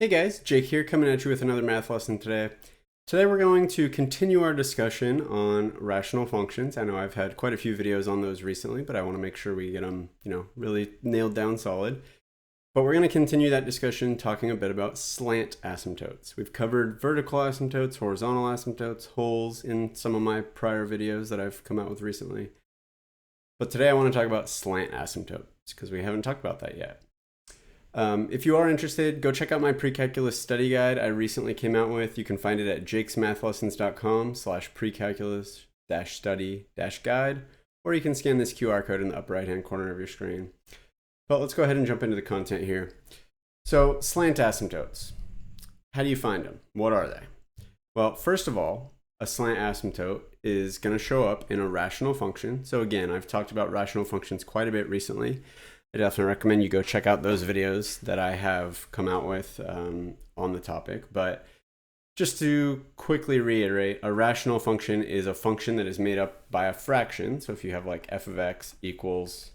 Hey guys, Jake here coming at you with another math lesson today. Today we're going to continue our discussion on rational functions. I know I've had quite a few videos on those recently, but I want to make sure we get them, really nailed down solid. But we're going to continue that discussion talking a bit about slant asymptotes. We've covered vertical asymptotes, horizontal asymptotes, holes in some of my prior videos that I've come out with recently. But today I want to talk about slant asymptotes because we haven't talked about that yet. If you are interested, go check out my Precalculus study guide I recently came out with. You can find it at jakesmathlessons.com/precalculus-study-guide, or you can scan this QR code in the upper right-hand corner of your screen. But let's go ahead and jump into the content here. So, slant asymptotes. How do you find them? What are they? Well, first of all, a slant asymptote is going to show up in a rational function. So again, I've talked about rational functions quite a bit recently. I definitely recommend you go check out those videos that I have come out with on the topic. But just to quickly reiterate, a rational function is a function that is made up by a fraction. So if you have like f of x equals,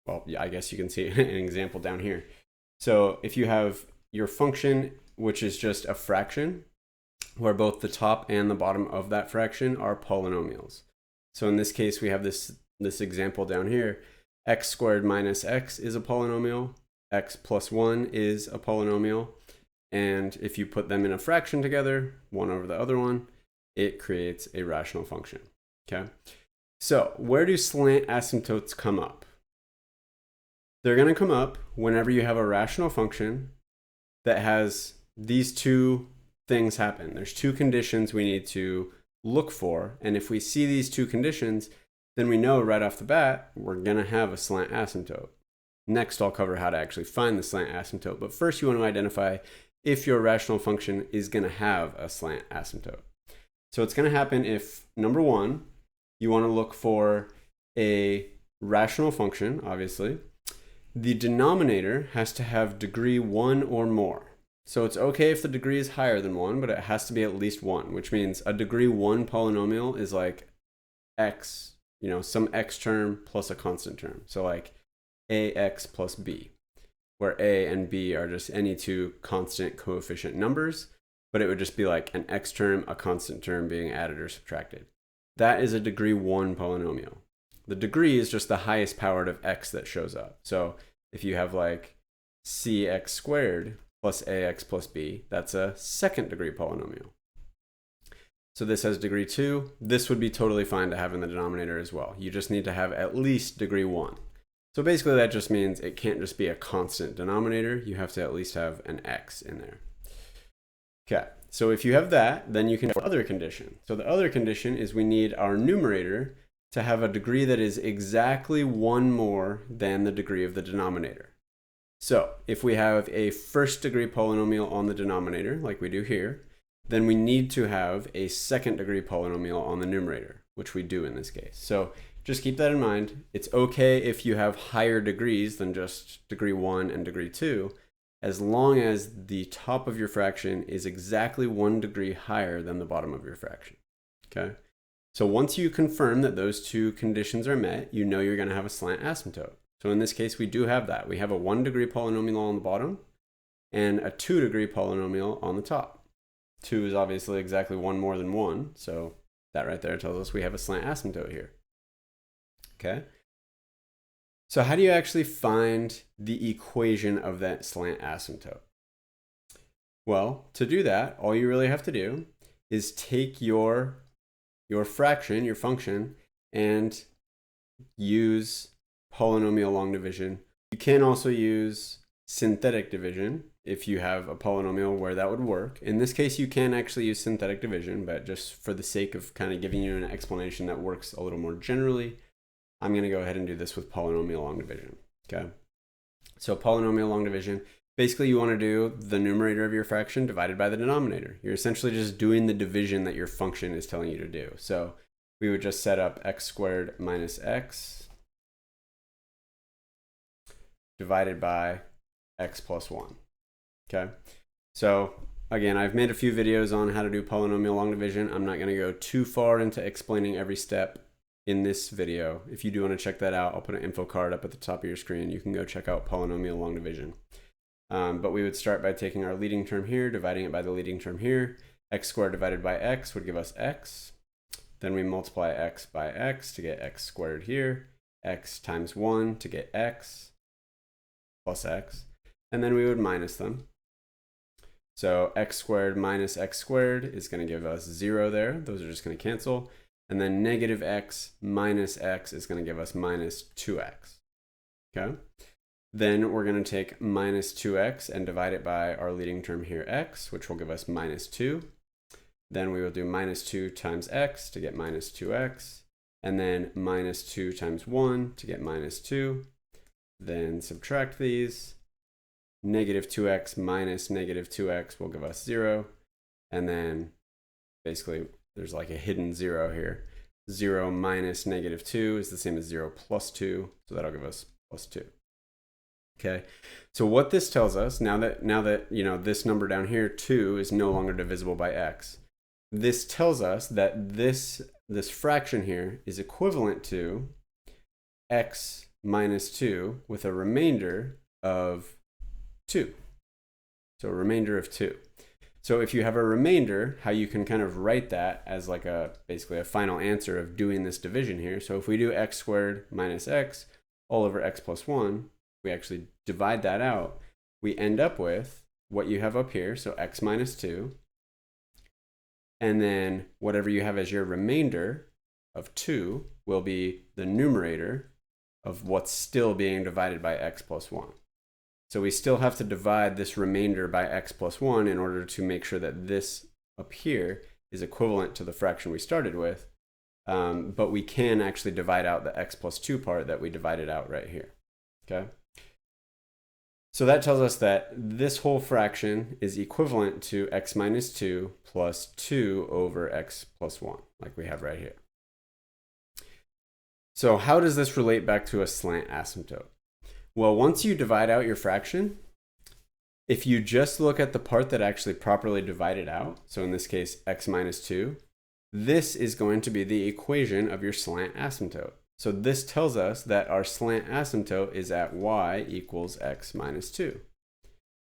well, I guess you can see an example down here. So if you have your function, which is just a fraction, where both the top and the bottom of that fraction are polynomials. So in this case, we have this example down here. X squared minus x is a polynomial, x plus 1 is a polynomial, and if you put them in a fraction together, one over the other one, it creates a rational function, okay? So where do slant asymptotes come up? They're going to come up whenever you have a rational function that has these two things happen. There's two conditions we need to look for, and if we see these two conditions, then we know right off the bat, we're going to have a slant asymptote. Next, I'll cover how to actually find the slant asymptote. But first, you want to identify if your rational function is going to have a slant asymptote. So it's going to happen if, number one, you want to look for a rational function, obviously. The denominator has to have degree 1 or more. So it's okay if the degree is higher than 1, but it has to be at least 1, which means a degree 1 polynomial is like x, some x term plus a constant term. So like ax plus b, where a and b are just any two constant coefficient numbers, but it would just be like an x term, a constant term being added or subtracted. That is a degree 1 polynomial. The degree is just the highest powered of x that shows up. So if you have like cx squared plus ax plus b, that's a second degree polynomial. So this has degree 2. This would be totally fine to have in the denominator as well. You just need to have at least degree 1. So basically that just means it can't just be a constant denominator. You have to at least have an x in there. Okay, so if you have that, then you can have the other condition. So the other condition is we need our numerator to have a degree that is exactly 1 more than the degree of the denominator. So if we have a first degree polynomial on the denominator, like we do here, then we need to have a second degree polynomial on the numerator, which we do in this case. So just keep that in mind. It's okay if you have higher degrees than just degree 1 and degree 2, as long as the top of your fraction is exactly 1 degree higher than the bottom of your fraction, okay? So once you confirm that those two conditions are met, you know you're going to have a slant asymptote. So in this case, we do have that. We have a 1 degree polynomial on the bottom and a 2 degree polynomial on the top. 2 is obviously exactly 1 more than 1, so that right there tells us we have a slant asymptote here. Okay? So how do you actually find the equation of that slant asymptote? Well, to do that, all you really have to do is take your fraction, your function, and use polynomial long division. You can also use synthetic division if you have a polynomial where that would work. In this case, you can actually use synthetic division, but just for the sake of kind of giving you an explanation that works a little more generally, I'm going to go ahead and do this with polynomial long division. Okay. So polynomial long division, basically you want to do the numerator of your fraction divided by the denominator. You're essentially just doing the division that your function is telling you to do. So we would just set up x squared minus x divided by x plus 1. Okay, so again, I've made a few videos on how to do polynomial long division. I'm not going to go too far into explaining every step in this video. If you do want to check that out, I'll put an info card up at the top of your screen. You can go check out polynomial long division. But we would start by taking our leading term here, dividing it by the leading term here. X squared divided by x would give us x. Then we multiply x by x to get x squared here. X times 1 to get x plus x. And then we would minus them. So x squared minus x squared is going to give us 0 there. Those are just going to cancel. And then negative x minus x is going to give us minus 2x. Okay? Then we're going to take minus 2x and divide it by our leading term here, x, which will give us minus 2. Then we will do minus 2 times x to get minus 2x. And then minus 2 times 1 to get minus 2. Then subtract these. Negative 2x minus negative 2x will give us 0. And then basically there's like a hidden 0 here. 0 minus negative 2 is the same as 0 plus 2. So that'll give us plus 2. Okay, so what this tells us, now that this number down here, 2, is no longer divisible by x, this tells us that this fraction here is equivalent to x minus 2 with a remainder of 2. So a remainder of 2. So if you have a remainder, how you can kind of write that as like basically a final answer of doing this division here. So if we do x squared minus x all over x plus 1, we actually divide that out, we end up with what you have up here, so x minus 2, and then whatever you have as your remainder of 2 will be the numerator of what's still being divided by x plus 1. So we still have to divide this remainder by x plus 1 in order to make sure that this up here is equivalent to the fraction we started with, but we can actually divide out the x plus 2 part that we divided out right here. Okay? So that tells us that this whole fraction is equivalent to x minus 2 plus 2 over x plus 1, like we have right here. So how does this relate back to a slant asymptote? Well, once you divide out your fraction, if you just look at the part that actually properly divided out, so in this case x minus 2, this is going to be the equation of your slant asymptote. So this tells us that our slant asymptote is at y equals x minus 2.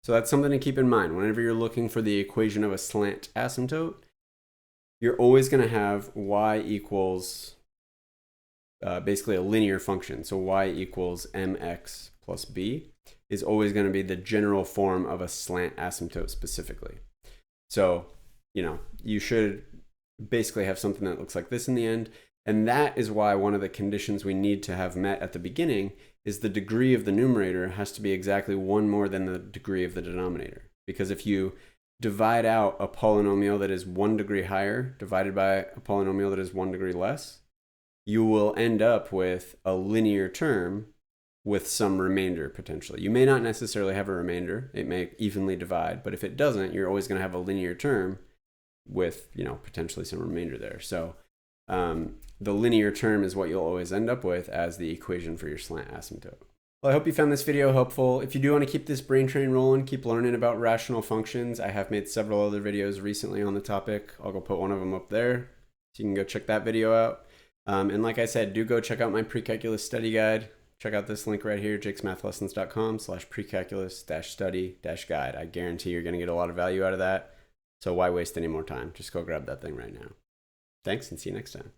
So that's something to keep in mind. Whenever you're looking for the equation of a slant asymptote, you're always going to have y equals basically a linear function. So y equals mx plus b is always going to be the general form of a slant asymptote specifically. So, you should basically have something that looks like this in the end. And that is why one of the conditions we need to have met at the beginning is the degree of the numerator has to be exactly 1 more than the degree of the denominator. Because if you divide out a polynomial that is 1 degree higher divided by a polynomial that is 1 degree less, you will end up with a linear term with some remainder potentially. You may not necessarily have a remainder. It may evenly divide, but if it doesn't, you're always going to have a linear term with, potentially some remainder there. So the linear term is what you'll always end up with as the equation for your slant asymptote. Well, I hope you found this video helpful. If you do want to keep this brain train rolling, keep learning about rational functions. I have made several other videos recently on the topic. I'll go put one of them up there, so you can go check that video out. And like I said, do go check out my Precalculus study guide. Check out this link right here, jakesmathlessons.com/precalculus-study-guide. I guarantee you're going to get a lot of value out of that. So why waste any more time? Just go grab that thing right now. Thanks, and see you next time.